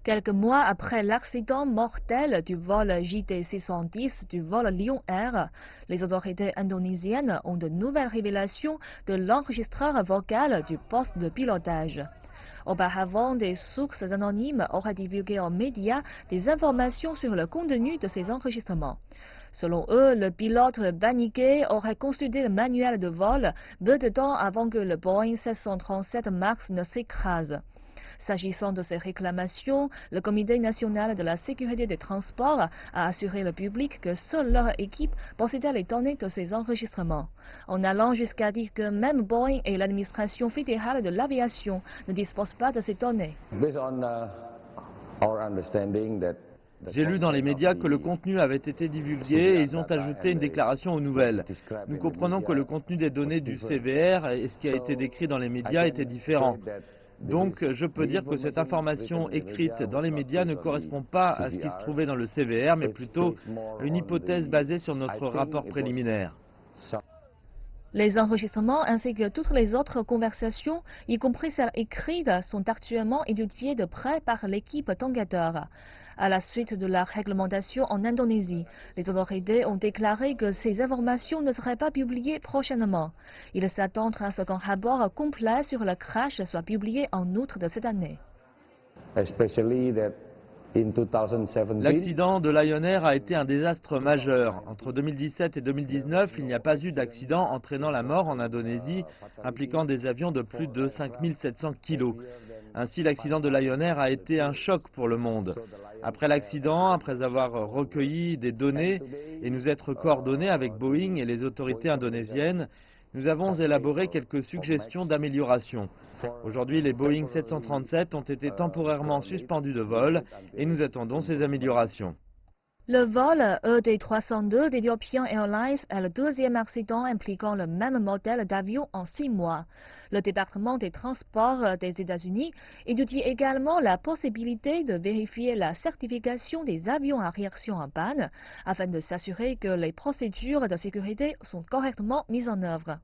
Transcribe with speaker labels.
Speaker 1: Quelques mois après l'accident mortel du vol JT610 du vol Lion Air, les autorités indonésiennes ont de nouvelles révélations de l'enregistreur vocal du poste de pilotage. Auparavant, des sources anonymes auraient divulgué aux médias des informations sur le contenu de ces enregistrements. Selon eux, le pilote paniqué aurait consulté le manuel de vol peu de temps avant que le Boeing 737 MAX ne s'écrase. S'agissant de ces réclamations, le Comité national de la sécurité des transports a assuré le public que seule leur équipe possédait les données de ces enregistrements, en allant jusqu'à dire que même Boeing et l'administration fédérale de l'aviation ne disposent pas de ces données.
Speaker 2: J'ai lu dans les médias que le contenu avait été divulgué et ils ont ajouté une déclaration aux nouvelles. Nous comprenons que le contenu des données du CVR et ce qui a été décrit dans les médias était différent. Donc, je peux dire que cette information écrite dans les médias ne correspond pas à ce qui se trouvait dans le CVR, mais plutôt à une hypothèse basée sur notre rapport préliminaire.
Speaker 1: Les enregistrements ainsi que toutes les autres conversations, y compris celles écrites, sont actuellement étudiées de près par l'équipe d'enquêteurs. À la suite de la réglementation en Indonésie, les autorités ont déclaré que ces informations ne seraient pas publiées prochainement. Ils s'attendent à ce qu'un rapport complet sur le crash soit publié en août de cette année.
Speaker 2: L'accident de Lion Air a été un désastre majeur. Entre 2017 et 2019, il n'y a pas eu d'accident entraînant la mort en Indonésie, impliquant des avions de plus de 5700 kg. Ainsi, l'accident de Lion Air a été un choc pour le monde. Après l'accident, après avoir recueilli des données et nous être coordonnés avec Boeing et les autorités indonésiennes, nous avons élaboré quelques suggestions d'amélioration. Aujourd'hui, les Boeing 737 ont été temporairement suspendus de vol et nous attendons ces améliorations.
Speaker 1: Le vol ED302 d'Ethiopian Airlines est le deuxième accident impliquant le même modèle d'avion en 6 mois. Le département des transports des États-Unis étudie également la possibilité de vérifier la certification des avions à réaction en panne afin de s'assurer que les procédures de sécurité sont correctement mises en œuvre.